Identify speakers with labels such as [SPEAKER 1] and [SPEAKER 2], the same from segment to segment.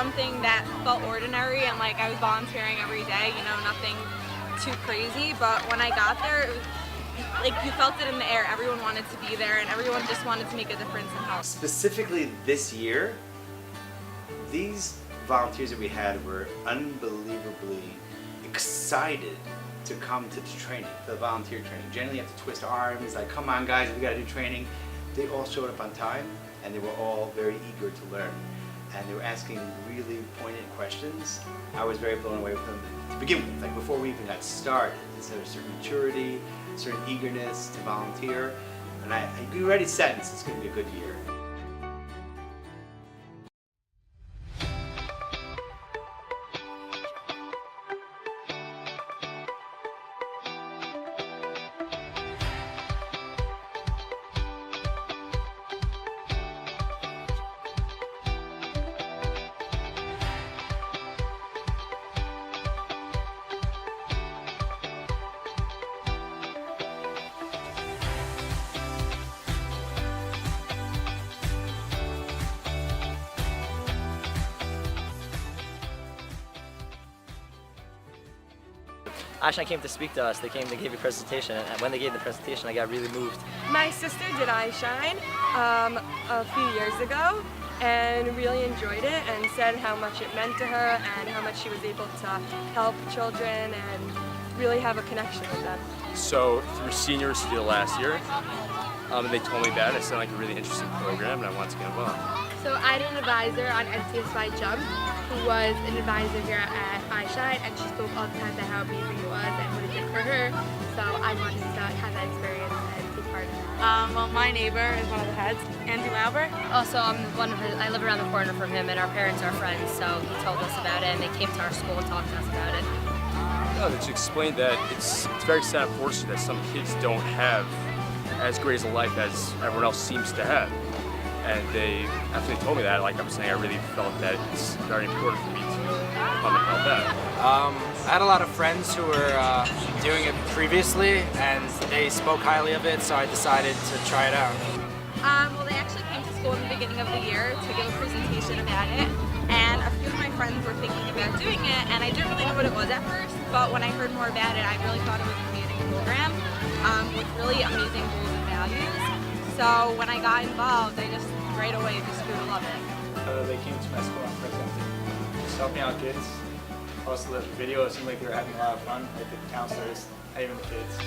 [SPEAKER 1] something that felt ordinary, and like I was volunteering every day, you know, nothing too crazy. But when I got there, it was, like, you felt it in the air. Everyone wanted to be there, and everyone just wanted to make a difference and help.
[SPEAKER 2] Specifically this year, these volunteers that we had were unbelievably excited to come to the training, the volunteer training. Generally you have to twist arms, like, come on guys, we gotta do training. They all showed up on time, and they were all very eager to learn. And they were asking really poignant questions. I was very blown away with them to begin with, like before we even got started. It's a certain maturity, a certain eagerness to volunteer, and I can already sense it's gonna be a good year.
[SPEAKER 3] iShine came to speak to us. They came to give a presentation, and when they gave the presentation, I got really moved.
[SPEAKER 4] My sister did iShine a few years ago and really enjoyed it, and said how much it meant to her and how much she was able to help children and really have a connection with them.
[SPEAKER 5] So through seniors did it last year, and they told me about it. It sounded like a really interesting program, and I wanted to get involved.
[SPEAKER 6] So I had an advisor on NCSY Jump who was an advisor here at iShine, and she spoke all the time about how amazing it was and what it did for her. So I wanted to have that experience and take part in it.
[SPEAKER 1] Well, my neighbor is one of the heads, Andy Lauber.
[SPEAKER 7] Also, I live around the corner from him, and our parents are friends, so he told us about it, and they came to our school and talked to us about it.
[SPEAKER 5] No, to explain that it's very sad, unfortunately, that some kids don't have as great as a life as everyone else seems to have. And after they told me that, like I was saying, I really felt that it's very important for me to come and help out.
[SPEAKER 8] I had a lot of friends who were doing it previously, and they spoke highly of it, so I decided to try it out.
[SPEAKER 1] Well, they actually came to school in the beginning of the year to give a presentation about it, and a few of my friends were thinking about doing it, and I didn't really know what it was at first, but when I heard more about it, I really thought it was an amazing program with really amazing goals and values. So when I got involved, I just right away just grew to love it.
[SPEAKER 9] They came to my school and presented, just helping out kids. Posted the video, it seemed like they were having a lot of fun, like the counselors, even the kids.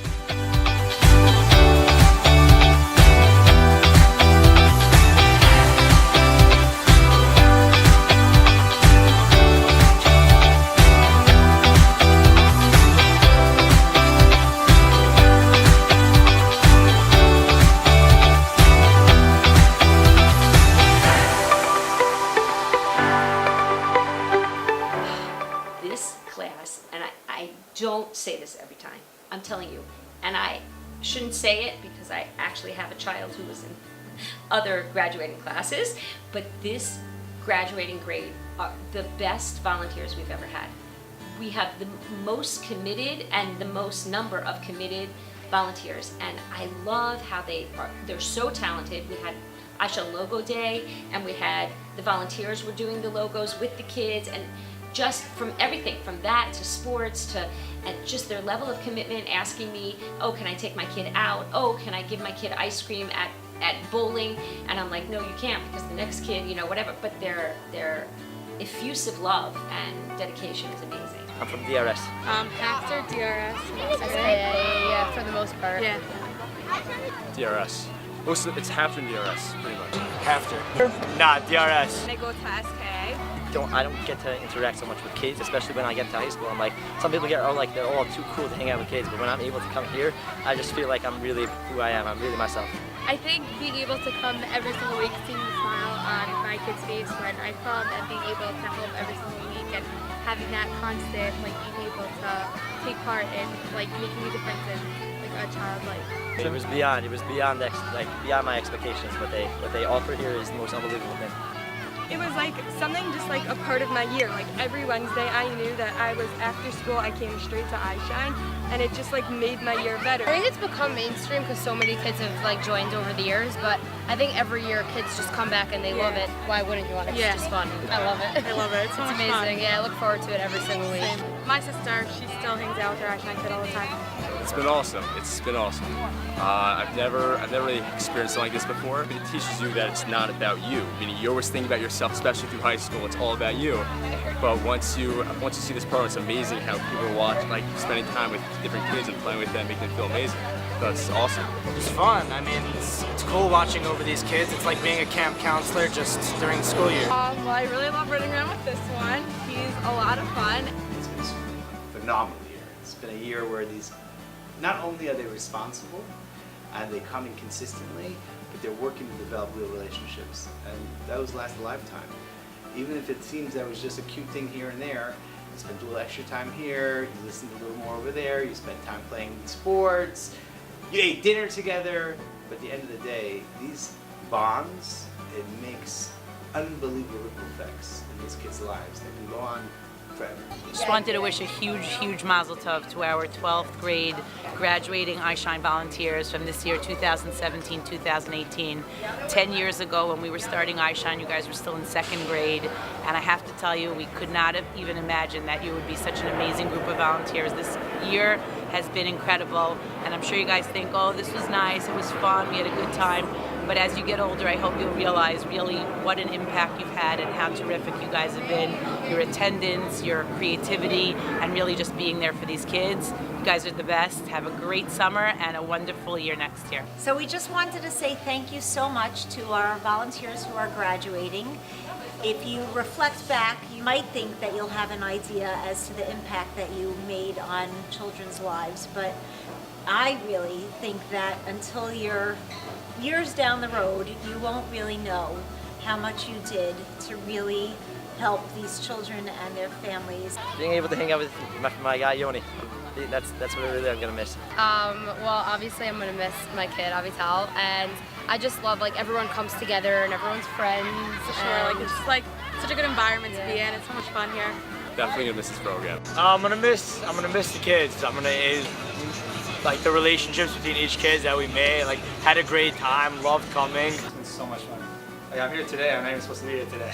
[SPEAKER 7] And I don't say this every time, I'm telling you, and I shouldn't say it because I actually have a child who was in other graduating classes, but this graduating grade are the best volunteers we've ever had. We have the most committed and the most number of committed volunteers, and I love how they're so talented. We had iShine Logo Day, and we had the volunteers were doing the logos with the kids, and just from everything, from that to sports to, and just their level of commitment, asking me, oh, can I take my kid out? Oh, can I give my kid ice cream at bowling? And I'm like, no, you can't, because the next kid, you know, whatever. But their effusive love and dedication is amazing.
[SPEAKER 3] I'm from DRS.
[SPEAKER 4] After DRS.
[SPEAKER 6] Yeah, for the most part.
[SPEAKER 4] Yeah.
[SPEAKER 5] DRS. It's half in DRS, pretty much.
[SPEAKER 8] After. Nah, DRS.
[SPEAKER 1] And I go to SK.
[SPEAKER 3] I don't get to interact so much with kids, especially when I get to high school. I'm like, some people they're all too cool to hang out with kids, but when I'm able to come here, I just feel like I'm really who I am. I'm really myself.
[SPEAKER 6] I think being able to come every single week, seeing the smile on my kid's face when I come, and being able to help every single week, and having that constant, like being able to take part in like making a difference in like a child's life.
[SPEAKER 3] It was beyond my expectations. What they offer here is the most unbelievable thing.
[SPEAKER 4] it was like something just like a part of my year. Like every Wednesday I knew that I was after school, I came straight to iShine, and it just like made my year better.
[SPEAKER 10] I think it's become mainstream because so many kids have like joined over the years, but I think every year kids just come back and they love it. Why wouldn't you want it? It's just fun. I love it.
[SPEAKER 4] I love it. It's so much
[SPEAKER 10] amazing.
[SPEAKER 4] fun.
[SPEAKER 10] Yeah, I look forward to it every single week.
[SPEAKER 4] My sister, she still hangs out with her iShine kid all the time.
[SPEAKER 5] It's been awesome. It's been awesome. I've never really experienced something like this before. It teaches you that it's not about you. Meaning you always think about yourself, especially through high school. It's all about you. But once you see this program, it's amazing how people watch, like spending time with different kids and playing with them, making them feel amazing. That's awesome.
[SPEAKER 8] It's fun. I mean, it's cool watching over these kids. It's like being a camp counselor just during the school year.
[SPEAKER 1] Well, I really love running around with this one. He's a lot of fun.
[SPEAKER 2] It's been a phenomenal year. It's been a year where these, not only are they responsible and they come in consistently, but they're working to develop real relationships, and those last a lifetime. Even if it seems that was just a cute thing here and there, you spent a little extra time here, you listened a little more over there, you spent time playing sports, you ate dinner together, but at the end of the day, these bonds, it makes unbelievable ripple effects in these kids' lives that can go on forever.
[SPEAKER 11] Just wanted to wish a huge mazel tov to our 12th grade graduating iShine volunteers from this year 2017-2018. 10 years ago when we were starting iShine, you guys were still in 2nd grade, and I have to tell you, we could not have even imagined that you would be such an amazing group of volunteers. This year has been incredible, and I'm sure you guys think, oh, this was nice, it was fun, we had a good time. But as you get older, I hope you'll realize really what an impact you've had and how terrific you guys have been. Your attendance, your creativity, and really just being there for these kids. You guys are the best. Have a great summer and a wonderful year next year.
[SPEAKER 12] So we just wanted to say thank you so much to our volunteers who are graduating. If you reflect back, you might think that you'll have an idea as to the impact that you made on children's lives, but I really think that until you're years down the road, you won't really know how much you did to really help these children and their families.
[SPEAKER 3] Being able to hang out with my guy Yoni, that's what really I'm gonna miss.
[SPEAKER 10] Well, obviously I'm gonna miss my kid Avital, and I just love like everyone comes together and everyone's friends.
[SPEAKER 1] Sure, like it's just like such a good environment to be in. It's so much fun here.
[SPEAKER 5] Definitely gonna miss this program.
[SPEAKER 9] I'm gonna miss the kids. Like the relationships between each kid that we made. Like had a great time, loved coming. It's been so much fun. Like I'm here today. I'm not even supposed to be here today.